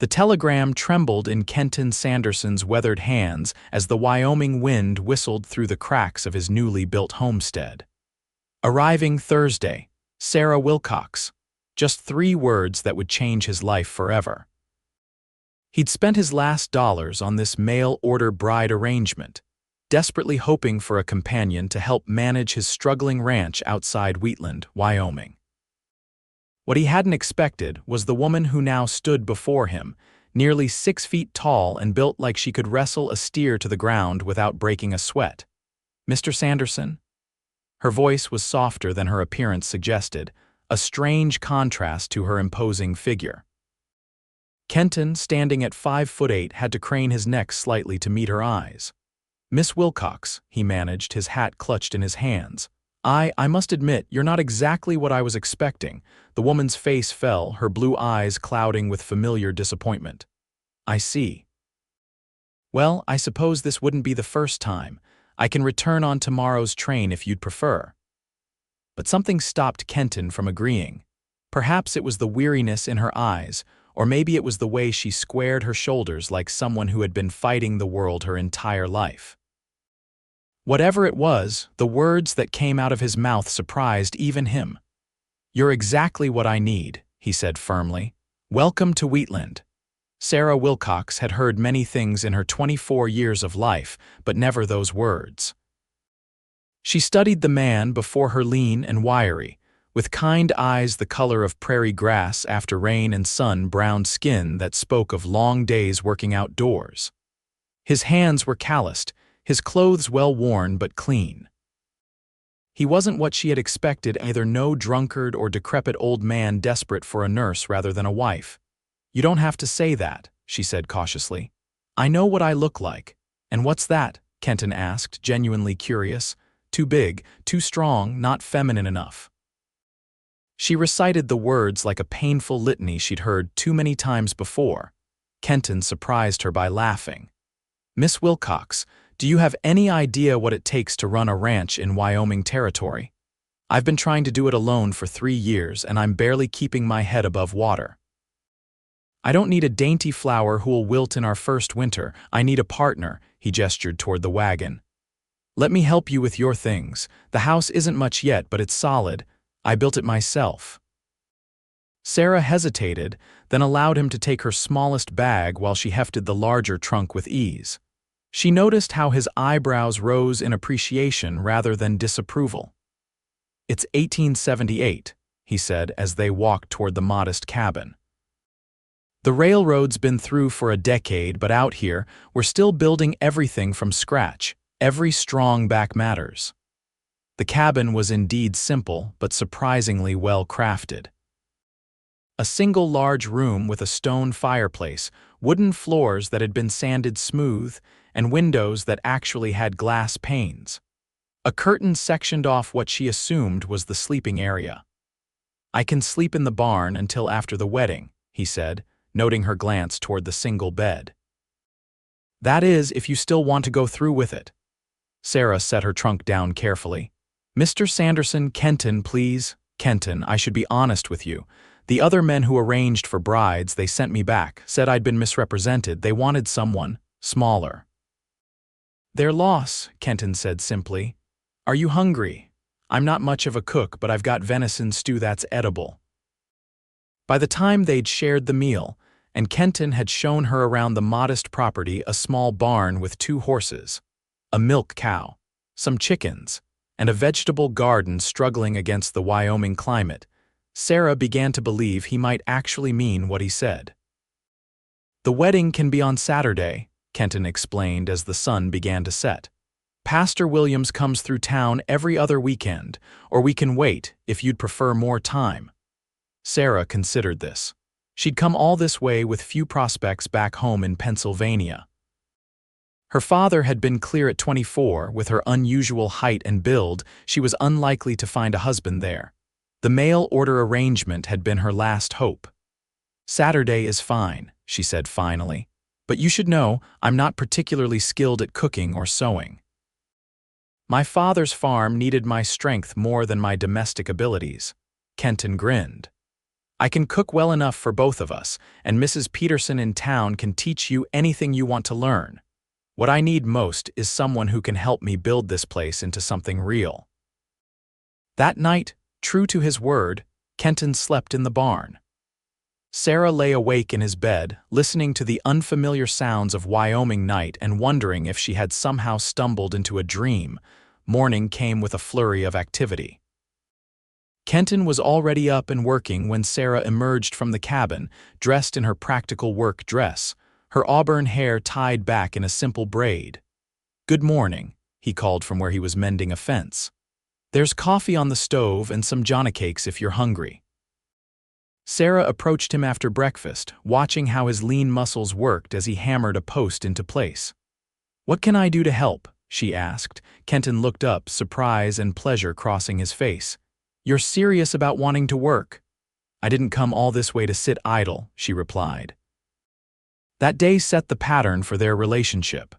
The telegram trembled in Kenton Sanderson's weathered hands as the Wyoming wind whistled through the cracks of his newly built homestead. Arriving Thursday, Sarah Wilcox. Just 3 words that would change his life forever. He'd spent his last dollars on this mail-order bride arrangement, desperately hoping for a companion to help manage his struggling ranch outside Wheatland, Wyoming. What he hadn't expected was the woman who now stood before him, nearly 6 feet tall and built like she could wrestle a steer to the ground without breaking a sweat. "Mr. Sanderson?" Her voice was softer than her appearance suggested, a strange contrast to her imposing figure. Kenton, standing at 5'8", had to crane his neck slightly to meet her eyes. "Miss Wilcox," he managed, his hat clutched in his hands. I must admit, you're not exactly what I was expecting." The woman's face fell, her blue eyes clouding with familiar disappointment. "I see. Well, I suppose this wouldn't be the first time. I can return on tomorrow's train if you'd prefer." But something stopped Kenton from agreeing. Perhaps it was the weariness in her eyes, or maybe it was the way she squared her shoulders like someone who had been fighting the world her entire life. Whatever it was, the words that came out of his mouth surprised even him. "You're exactly what I need," he said firmly. "Welcome to Wheatland." Sarah Wilcox had heard many things in her 24 years of life, but never those words. She studied the man before her, lean and wiry, with kind eyes the color of prairie grass after rain and sun-browned skin that spoke of long days working outdoors. His hands were calloused, his clothes well-worn but clean. He wasn't what she had expected, either no drunkard or decrepit old man desperate for a nurse rather than a wife. "You don't have to say that," she said cautiously. "I know what I look like." "And what's that?" Kenton asked, genuinely curious. "Too big, too strong, not feminine enough." She recited the words like a painful litany she'd heard too many times before. Kenton surprised her by laughing. "Miss Wilcox, do you have any idea what it takes to run a ranch in Wyoming territory? I've been trying to do it alone for 3 years, and I'm barely keeping my head above water. I don't need a dainty flower who'll wilt in our first winter. I need a partner," he gestured toward the wagon. "Let me help you with your things. The house isn't much yet, but it's solid. I built it myself." Sarah hesitated, then allowed him to take her smallest bag while she hefted the larger trunk with ease. She noticed how his eyebrows rose in appreciation rather than disapproval. "It's 1878, he said as they walked toward the modest cabin. "The railroad's been through for a decade, but out here, we're still building everything from scratch. Every strong back matters." The cabin was indeed simple, but surprisingly well crafted. A single large room with a stone fireplace, wooden floors that had been sanded smooth, and windows that actually had glass panes. A curtain sectioned off what she assumed was the sleeping area. "I can sleep in the barn until after the wedding," he said, noting her glance toward the single bed. "That is, if you still want to go through with it." Sarah set her trunk down carefully. "Mr. Sanderson, Kenton, please." "Kenton, I should be honest with you. The other men who arranged for brides, they sent me back, said I'd been misrepresented. They wanted someone smaller." "Their loss," Kenton said simply. "Are you hungry? I'm not much of a cook, but I've got venison stew that's edible." By the time they'd shared the meal, and Kenton had shown her around the modest property, a small barn with 2 horses, a milk cow, some chickens, and a vegetable garden struggling against the Wyoming climate, Sarah began to believe he might actually mean what he said. "The wedding can be on Saturday," Kenton explained as the sun began to set. "Pastor Williams comes through town every other weekend, or we can wait if you'd prefer more time." Sarah considered this. She'd come all this way with few prospects back home in Pennsylvania. Her father had been clear at 24. With her unusual height and build, she was unlikely to find a husband there. The mail-order arrangement had been her last hope. "Saturday is fine," she said finally. "But you should know, I'm not particularly skilled at cooking or sewing. My father's farm needed my strength more than my domestic abilities." Kenton grinned. I can cook well enough for both of us, and Mrs. Peterson in town can teach you anything you want to learn. What I need most is someone who can help me build this place into something real." That night, true to his word, Kenton slept in the barn. Sarah lay awake in his bed, listening to the unfamiliar sounds of Wyoming night and wondering if she had somehow stumbled into a dream. Morning came with a flurry of activity. Kenton was already up and working when Sarah emerged from the cabin, dressed in her practical work dress, her auburn hair tied back in a simple braid. "Good morning," he called from where he was mending a fence. "There's coffee on the stove and some johnny cakes if you're hungry." Sarah approached him after breakfast, watching how his lean muscles worked as he hammered a post into place. "What can I do to help?" she asked. Kenton looked up, surprise and pleasure crossing his face. "You're serious about wanting to work?" "I didn't come all this way to sit idle," she replied. That day set the pattern for their relationship.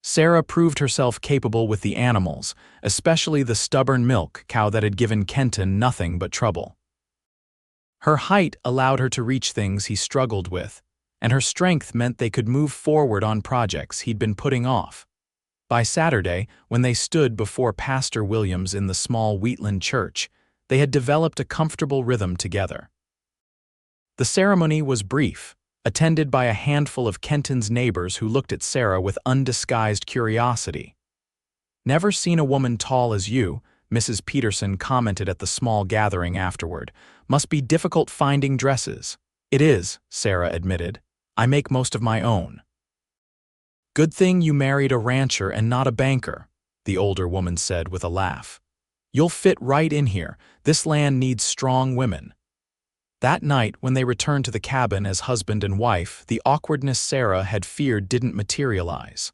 Sarah proved herself capable with the animals, especially the stubborn milk cow that had given Kenton nothing but trouble. Her height allowed her to reach things he struggled with, and her strength meant they could move forward on projects he'd been putting off. By Saturday, when they stood before Pastor Williams in the small Wheatland church, they had developed a comfortable rhythm together. The ceremony was brief, attended by a handful of Kenton's neighbors who looked at Sarah with undisguised curiosity. "Never seen a woman tall as you," Mrs. Peterson commented at the small gathering afterward. "Must be difficult finding dresses." "It is," Sarah admitted. "I make most of my own." "Good thing you married a rancher and not a banker," the older woman said with a laugh. "You'll fit right in here. This land needs strong women." That night, when they returned to the cabin as husband and wife, the awkwardness Sarah had feared didn't materialize.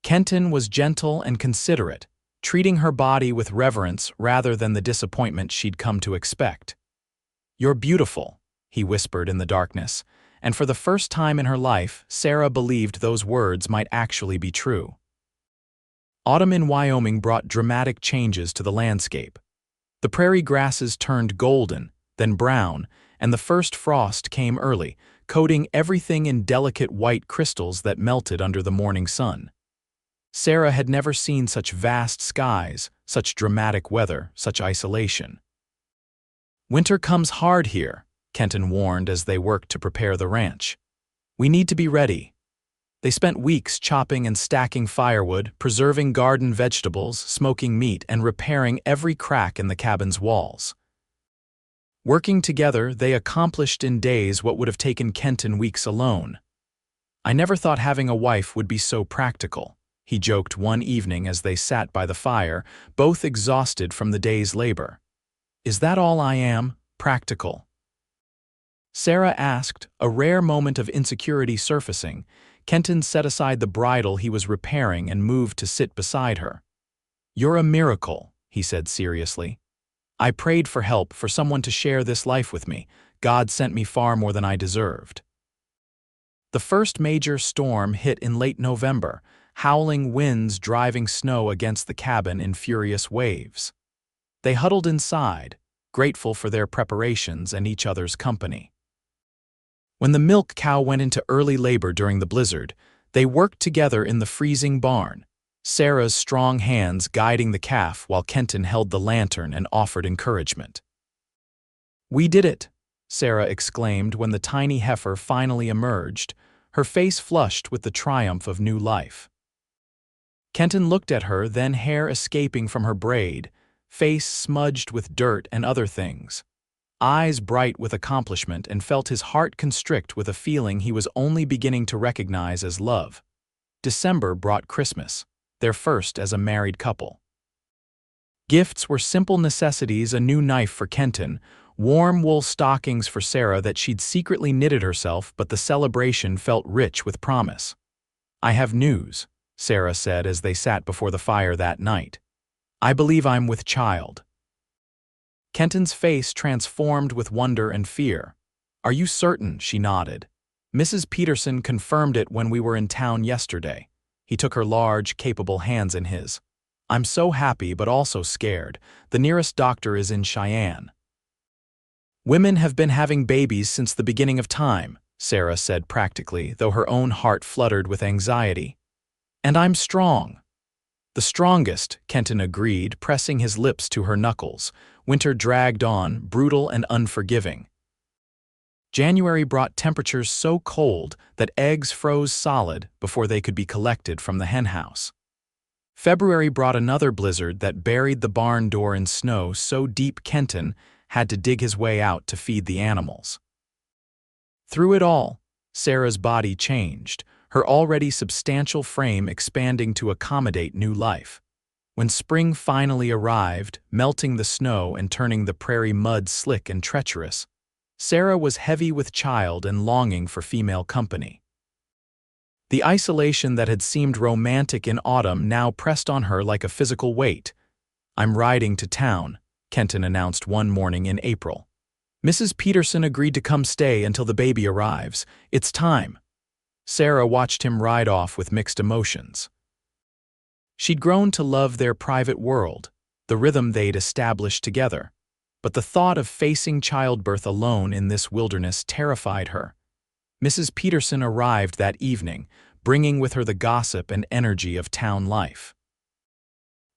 Kenton was gentle and considerate, treating her body with reverence rather than the disappointment she'd come to expect. "You're beautiful," he whispered in the darkness, and for the first time in her life, Sarah believed those words might actually be true. Autumn in Wyoming brought dramatic changes to the landscape. The prairie grasses turned golden, then brown, and the first frost came early, coating everything in delicate white crystals that melted under the morning sun. Sarah had never seen such vast skies, such dramatic weather, such isolation. "Winter comes hard here," Kenton warned as they worked to prepare the ranch. "We need to be ready." They spent weeks chopping and stacking firewood, preserving garden vegetables, smoking meat, and repairing every crack in the cabin's walls. Working together, they accomplished in days what would have taken Kenton weeks alone. "I never thought having a wife would be so practical," he joked one evening as they sat by the fire, both exhausted from the day's labor. "Is that all I am, practical?" Sarah asked, a rare moment of insecurity surfacing. Kenton set aside the bridle he was repairing and moved to sit beside her. "You're a miracle," he said seriously. "I prayed for help, for someone to share this life with me. God sent me far more than I deserved." The first major storm hit in late November, howling winds driving snow against the cabin in furious waves. They huddled inside, grateful for their preparations and each other's company. When the milk cow went into early labor during the blizzard, they worked together in the freezing barn, Sarah's strong hands guiding the calf while Kenton held the lantern and offered encouragement. "We did it," Sarah exclaimed when the tiny heifer finally emerged, her face flushed with the triumph of new life. Kenton looked at her, then hair escaping from her braid, face smudged with dirt and other things, eyes bright with accomplishment, and felt his heart constrict with a feeling he was only beginning to recognize as love. December brought Christmas, their first as a married couple. Gifts were simple necessities: a new knife for Kenton, warm wool stockings for Sarah that she'd secretly knitted herself, but the celebration felt rich with promise. "I have news," Sarah said as they sat before the fire that night. "I believe I'm with child." Kenton's face transformed with wonder and fear. "Are you certain?" She nodded. "Mrs. Peterson confirmed it when we were in town yesterday." He took her large, capable hands in his. "I'm so happy but also scared. The nearest doctor is in Cheyenne." Women have been having babies since the beginning of time, Sarah said practically, though her own heart fluttered with anxiety. And I'm strong. The strongest, Kenton agreed, pressing his lips to her knuckles. Winter dragged on, brutal and unforgiving. January brought temperatures so cold that eggs froze solid before they could be collected from the henhouse. February brought another blizzard that buried the barn door in snow so deep Kenton had to dig his way out to feed the animals. Through it all, Sarah's body changed, her already substantial frame expanding to accommodate new life. When spring finally arrived, melting the snow and turning the prairie mud slick and treacherous, Sarah was heavy with child and longing for female company. The isolation that had seemed romantic in autumn now pressed on her like a physical weight. "I'm riding to town," Kenton announced one morning in April. "Mrs. Peterson agreed to come stay until the baby arrives. It's time." Sarah watched him ride off with mixed emotions. She'd grown to love their private world, the rhythm they'd established together. But the thought of facing childbirth alone in this wilderness terrified her. Mrs. Peterson arrived that evening, bringing with her the gossip and energy of town life.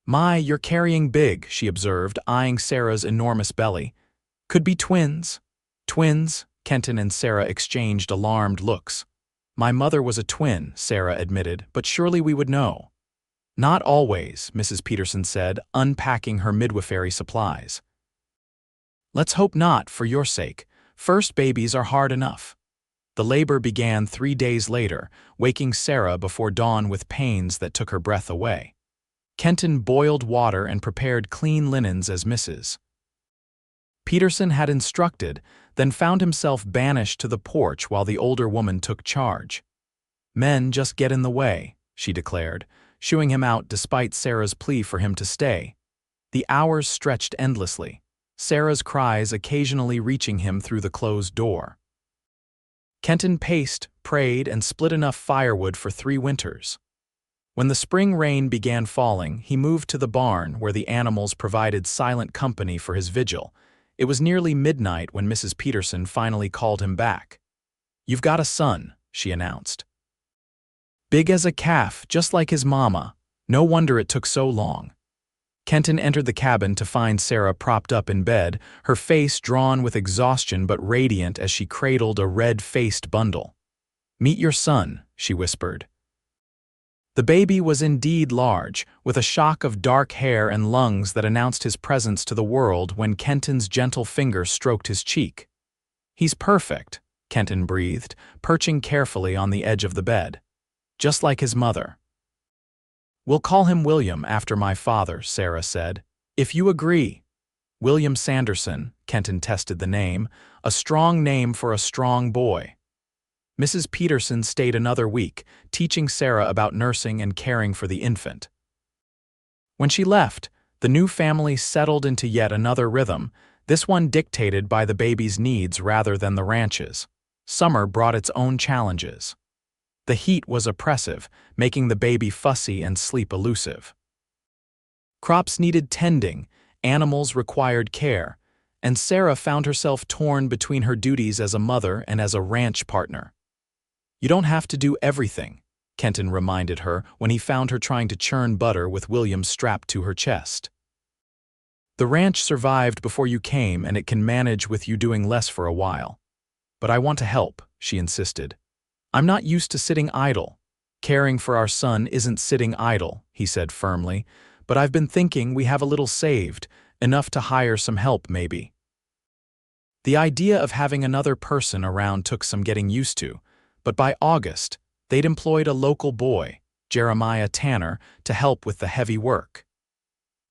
"My, you're carrying big," she observed, eyeing Sarah's enormous belly. "Could be twins." "Twins?" Kenton and Sarah exchanged alarmed looks. "My mother was a twin," Sarah admitted, "but surely we would know." "Not always," Mrs. Peterson said, unpacking her midwifery supplies. "Let's hope not, for your sake. First babies are hard enough." The labor began 3 days later, waking Sarah before dawn with pains that took her breath away. Kenton boiled water and prepared clean linens as Mrs. Peterson had instructed, then found himself banished to the porch while the older woman took charge. "Men just get in the way," she declared, shooing him out despite Sarah's plea for him to stay. The hours stretched endlessly, Sarah's cries occasionally reaching him through the closed door. Kenton paced, prayed, and split enough firewood for 3 winters. When the spring rain began falling, he moved to the barn where the animals provided silent company for his vigil. It was nearly midnight when Mrs. Peterson finally called him back. "You've got a son," she announced. "Big as a calf, just like his mama. No wonder it took so long." Kenton entered the cabin to find Sarah propped up in bed, her face drawn with exhaustion but radiant as she cradled a red-faced bundle. "Meet your son," she whispered. The baby was indeed large, with a shock of dark hair and lungs that announced his presence to the world when Kenton's gentle finger stroked his cheek. "He's perfect," Kenton breathed, perching carefully on the edge of the bed. "Just like his mother." "We'll call him William after my father," Sarah said. "If you agree." William Sanderson, Kenton tested the name, a strong name for a strong boy. Mrs. Peterson stayed another week, teaching Sarah about nursing and caring for the infant. When she left, the new family settled into yet another rhythm, this one dictated by the baby's needs rather than the ranch's. Summer brought its own challenges. The heat was oppressive, making the baby fussy and sleep elusive. Crops needed tending, animals required care, and Sarah found herself torn between her duties as a mother and as a ranch partner. "You don't have to do everything," Kenton reminded her when he found her trying to churn butter with William strapped to her chest. "The ranch survived before you came, and it can manage with you doing less for a while. But I want to help," she insisted. "I'm not used to sitting idle." "Caring for our son isn't sitting idle," he said firmly, "but I've been thinking we have a little saved, enough to hire some help maybe." The idea of having another person around took some getting used to, but by August, they'd employed a local boy, Jeremiah Tanner, to help with the heavy work.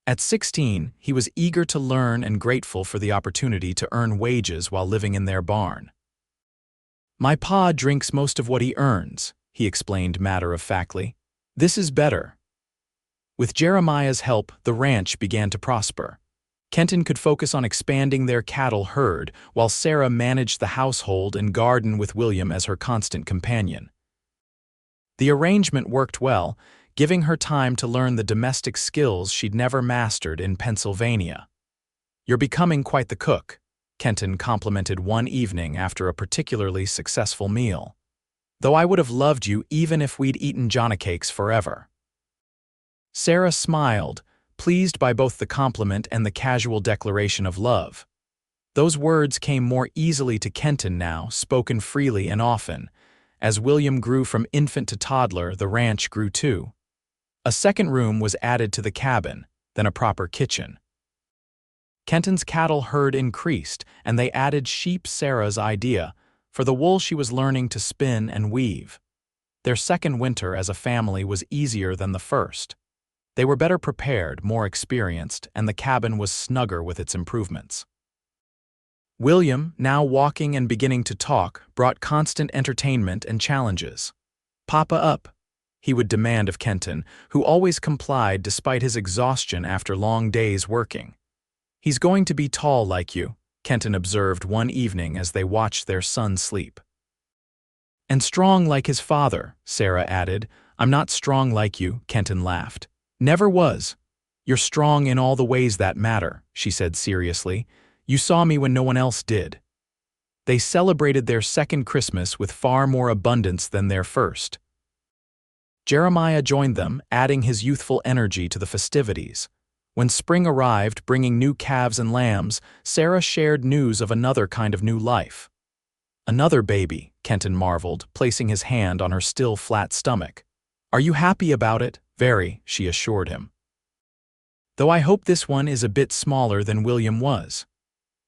At 16, he was eager to learn and grateful for the opportunity to earn wages while living in their barn. "My pa drinks most of what he earns," he explained matter-of-factly. "This is better." With Jeremiah's help, the ranch began to prosper. Kenton could focus on expanding their cattle herd, while Sarah managed the household and garden with William as her constant companion. The arrangement worked well, giving her time to learn the domestic skills she'd never mastered in Pennsylvania. "You're becoming quite the cook," Kenton complimented one evening after a particularly successful meal. "Though I would have loved you even if we'd eaten johnnycakes forever." Sarah smiled, pleased by both the compliment and the casual declaration of love. Those words came more easily to Kenton now, spoken freely and often. As William grew from infant to toddler, the ranch grew too. A second room was added to the cabin, then a proper kitchen. Kenton's cattle herd increased, and they added sheep. Sarah's idea, for the wool she was learning to spin and weave. Their second winter as a family was easier than the first. They were better prepared, more experienced, and the cabin was snugger with its improvements. William, now walking and beginning to talk, brought constant entertainment and challenges. "Papa up," he would demand of Kenton, who always complied despite his exhaustion after long days working. "He's going to be tall like you," Kenton observed one evening as they watched their son sleep. "And strong like his father," Sarah added. "I'm not strong like you," Kenton laughed. "Never was." "You're strong in all the ways that matter," she said seriously. "You saw me when no one else did." They celebrated their second Christmas with far more abundance than their first. Jeremiah joined them, adding his youthful energy to the festivities. When spring arrived, bringing new calves and lambs, Sarah shared news of another kind of new life. "Another baby," Kenton marveled, placing his hand on her still flat stomach. "Are you happy about it?" "Very," she assured him. "Though I hope this one is a bit smaller than William was."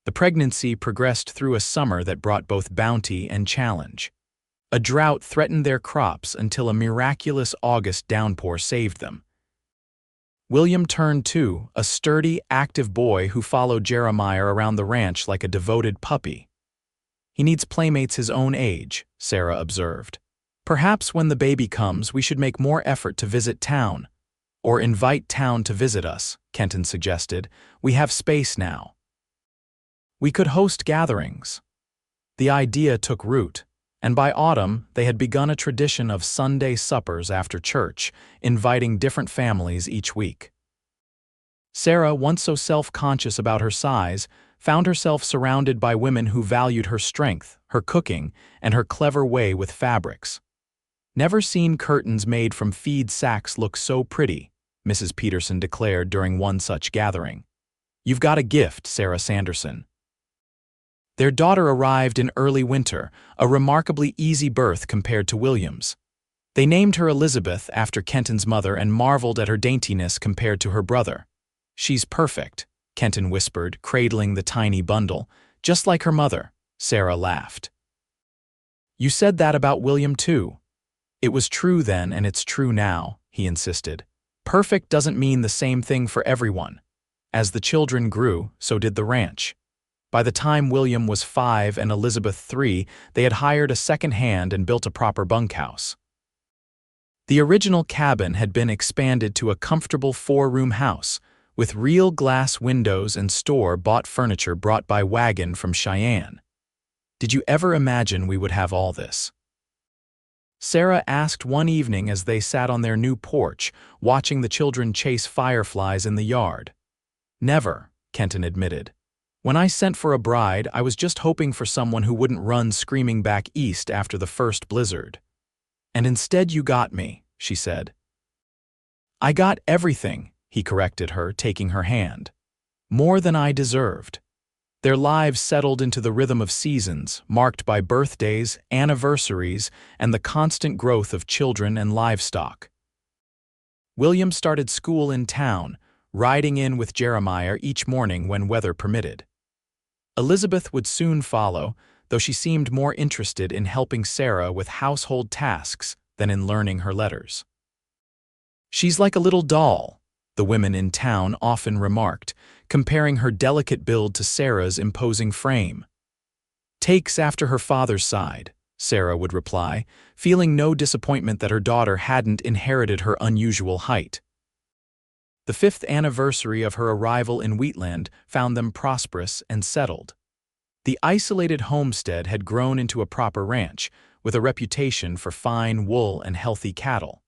The pregnancy progressed through a summer that brought both bounty and challenge. A drought threatened their crops until a miraculous August downpour saved them. William turned too, a sturdy, active boy who followed Jeremiah around the ranch like a devoted puppy. "He needs playmates his own age," Sarah observed. "Perhaps when the baby comes, we should make more effort to visit town." "Or invite town to visit us," Kenton suggested. "We have space now." "We could host gatherings." The idea took root, and by autumn they had begun a tradition of Sunday suppers after church, inviting different families each week. Sarah, once so self-conscious about her size, found herself surrounded by women who valued her strength, her cooking, and her clever way with fabrics. "Never seen curtains made from feed sacks look so pretty," Mrs. Peterson declared during one such gathering. "You've got a gift, Sarah Sanderson." Their daughter arrived in early winter, a remarkably easy birth compared to William's. They named her Elizabeth after Kenton's mother and marveled at her daintiness compared to her brother. "She's perfect," Kenton whispered, cradling the tiny bundle. "Just like her mother," Sarah laughed. "You said that about William too." "It was true then and it's true now," he insisted. "Perfect doesn't mean the same thing for everyone." As the children grew, so did the ranch. By the time William was 5 and Elizabeth 3, they had hired a second hand and built a proper bunkhouse. The original cabin had been expanded to a comfortable 4-room house, with real glass windows and store-bought furniture brought by wagon from Cheyenne. "Did you ever imagine we would have all this?" Sarah asked one evening as they sat on their new porch, watching the children chase fireflies in the yard. "Never," Kenton admitted. "When I sent for a bride, I was just hoping for someone who wouldn't run screaming back east after the first blizzard. And instead you got me," she said. "I got everything," he corrected her, taking her hand. "More than I deserved." Their lives settled into the rhythm of seasons, marked by birthdays, anniversaries, and the constant growth of children and livestock. William started school in town, riding in with Jeremiah each morning when weather permitted. Elizabeth would soon follow, though she seemed more interested in helping Sarah with household tasks than in learning her letters. "She's like a little doll," the women in town often remarked, comparing her delicate build to Sarah's imposing frame. "Takes after her father's side," Sarah would reply, feeling no disappointment that her daughter hadn't inherited her unusual height. The 5th anniversary of her arrival in Wheatland found them prosperous and settled. The isolated homestead had grown into a proper ranch, with a reputation for fine wool and healthy cattle.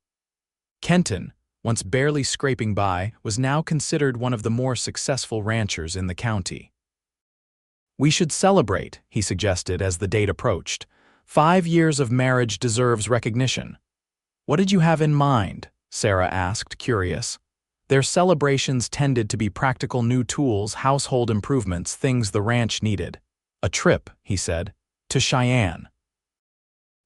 Kenton, once barely scraping by, was now considered one of the more successful ranchers in the county. We should celebrate, he suggested as the date approached. 5 years of marriage deserves recognition. What did you have in mind? Sarah asked, curious. Their celebrations tended to be practical new tools, household improvements, things the ranch needed. A trip, he said, to Cheyenne.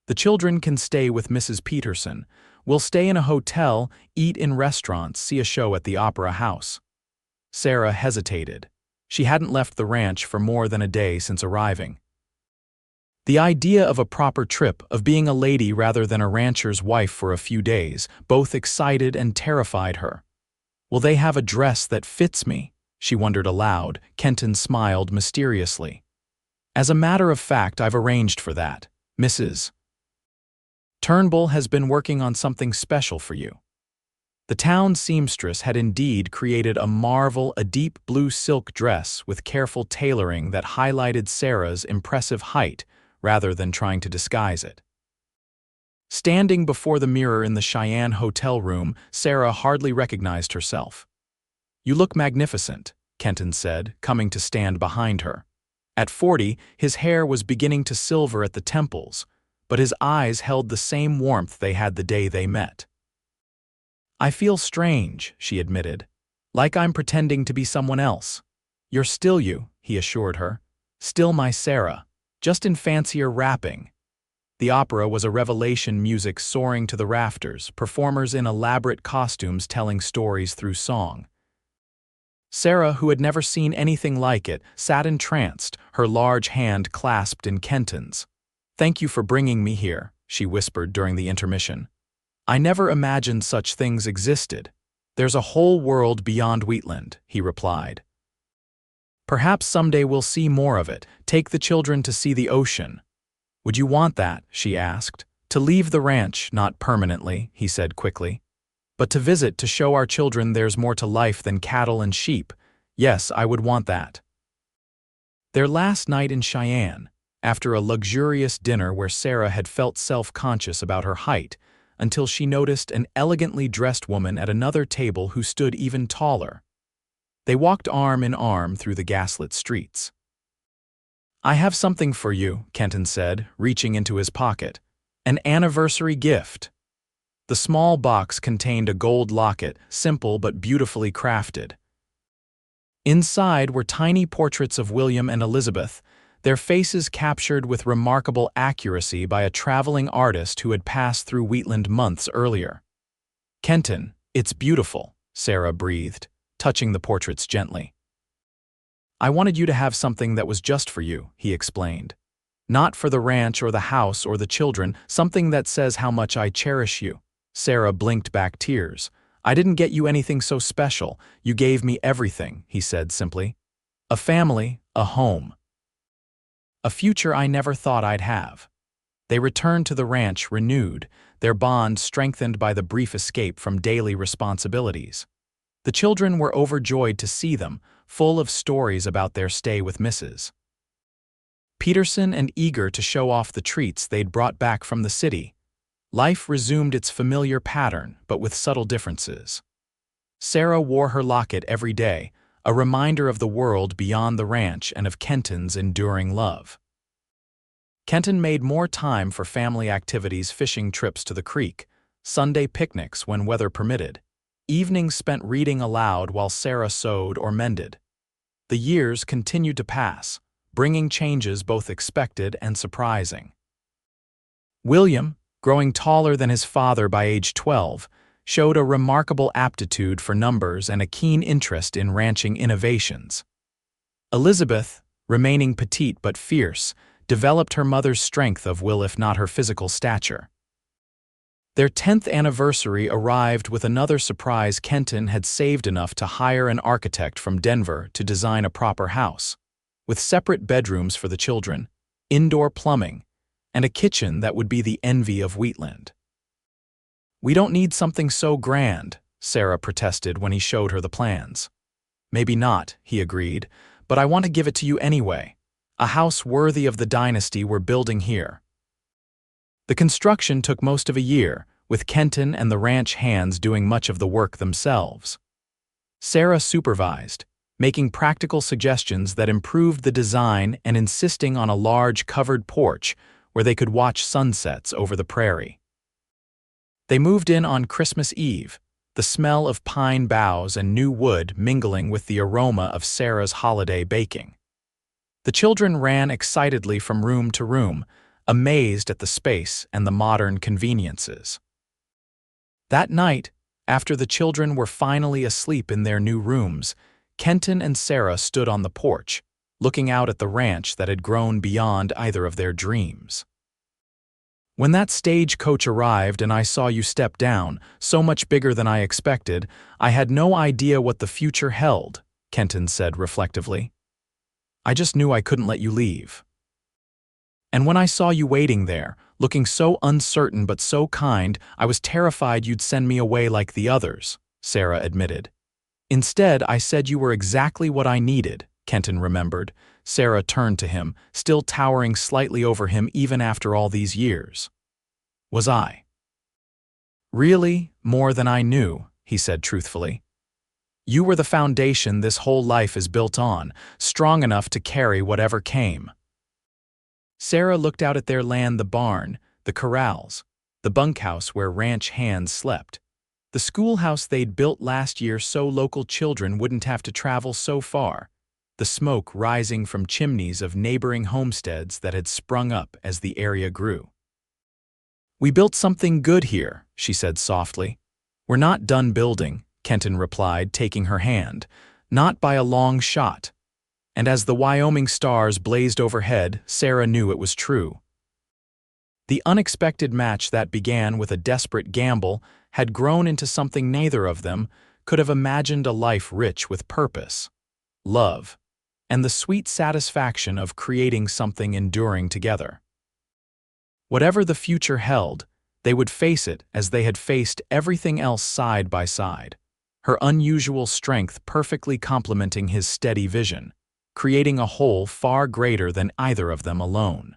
The children can stay with Mrs. Peterson. We'll stay in a hotel, eat in restaurants, see a show at the Opera House. Sarah hesitated. She hadn't left the ranch for more than a day since arriving. The idea of a proper trip, of being a lady rather than a rancher's wife for a few days, both excited and terrified her. Will they have a dress that fits me? She wondered aloud. Kenton smiled mysteriously. As a matter of fact, I've arranged for that. Mrs. Turnbull has been working on something special for you. The town seamstress had indeed created a marvel, a deep blue silk dress with careful tailoring that highlighted Sarah's impressive height rather than trying to disguise it. Standing before the mirror in the Cheyenne hotel room, Sarah hardly recognized herself. You look magnificent, Kenton said, coming to stand behind her. At 40, his hair was beginning to silver at the temples, but his eyes held the same warmth they had the day they met. I feel strange, she admitted, like I'm pretending to be someone else. You're still you, he assured her. Still my Sarah, just in fancier wrapping. The opera was a revelation, music soaring to the rafters, performers in elaborate costumes telling stories through song. Sarah, who had never seen anything like it, sat entranced, her large hand clasped in Kenton's. Thank you for bringing me here, she whispered during the intermission. I never imagined such things existed. There's a whole world beyond Wheatland, he replied. Perhaps someday we'll see more of it, take the children to see the ocean. Would you want that? She asked. To leave the ranch, not permanently, he said quickly. But to visit, to show our children there's more to life than cattle and sheep. Yes, I would want that. Their last night in Cheyenne, after a luxurious dinner where Sarah had felt self-conscious about her height, until she noticed an elegantly dressed woman at another table who stood even taller. They walked arm in arm through the gaslit streets. I have something for you, Kenton said, reaching into his pocket. An anniversary gift. The small box contained a gold locket, simple but beautifully crafted. Inside were tiny portraits of William and Elizabeth, their faces captured with remarkable accuracy by a traveling artist who had passed through Wheatland months earlier. Kenton, it's beautiful, Sarah breathed, touching the portraits gently. I wanted you to have something that was just for you, he explained. Not for the ranch or the house or the children, something that says how much I cherish you. Sarah blinked back tears. I didn't get you anything so special. You gave me everything, he said simply. A family, a home. A future I never thought I'd have. They returned to the ranch renewed, their bond strengthened by the brief escape from daily responsibilities. The children were overjoyed to see them, full of stories about their stay with Mrs. Peterson and eager to show off the treats they'd brought back from the city. Life resumed its familiar pattern, but with subtle differences. Sarah wore her locket every day, a reminder of the world beyond the ranch and of Kenton's enduring love. Kenton made more time for family activities, fishing trips to the creek, Sunday picnics when weather permitted, evenings spent reading aloud while Sarah sewed or mended. The years continued to pass, bringing changes both expected and surprising. William, growing taller than his father by age 12, showed a remarkable aptitude for numbers and a keen interest in ranching innovations. Elizabeth, remaining petite but fierce, developed her mother's strength of will if not her physical stature. Their 10th anniversary arrived with another surprise. Kenton had saved enough to hire an architect from Denver to design a proper house, with separate bedrooms for the children, indoor plumbing, and a kitchen that would be the envy of Wheatland. We don't need something so grand, Sarah protested when he showed her the plans. Maybe not, he agreed, but I want to give it to you anyway. A house worthy of the dynasty we're building here. The construction took most of a year, with Kenton and the ranch hands doing much of the work themselves. Sarah supervised, making practical suggestions that improved the design and insisting on a large covered porch where they could watch sunsets over the prairie. They moved in on Christmas Eve, the smell of pine boughs and new wood mingling with the aroma of Sarah's holiday baking. The children ran excitedly from room to room, amazed at the space and the modern conveniences. That night, after the children were finally asleep in their new rooms, Kenton and Sarah stood on the porch, looking out at the ranch that had grown beyond either of their dreams. "When that stagecoach arrived and I saw you step down, so much bigger than I expected, I had no idea what the future held," Kenton said reflectively. "I just knew I couldn't let you leave. And when I saw you waiting there, looking so uncertain but so kind, I was terrified you'd send me away like the others," Sarah admitted. "Instead, I said you were exactly what I needed," Kenton remembered. Sarah turned to him, still towering slightly over him even after all these years. "Was I?" "Really, more than I knew," he said truthfully. "You were the foundation this whole life is built on, strong enough to carry whatever came." Sarah looked out at their land, the barn, the corrals, the bunkhouse where ranch hands slept, the schoolhouse they'd built last year so local children wouldn't have to travel so far, the smoke rising from chimneys of neighboring homesteads that had sprung up as the area grew. "We built something good here," she said softly. "We're not done building," Kenton replied, taking her hand. "Not by a long shot." And as the Wyoming stars blazed overhead, Sarah knew it was true. The unexpected match that began with a desperate gamble had grown into something neither of them could have imagined: a life rich with purpose, love, and the sweet satisfaction of creating something enduring together. Whatever the future held, they would face it as they had faced everything else side by side, her unusual strength perfectly complementing his steady vision, creating a whole far greater than either of them alone.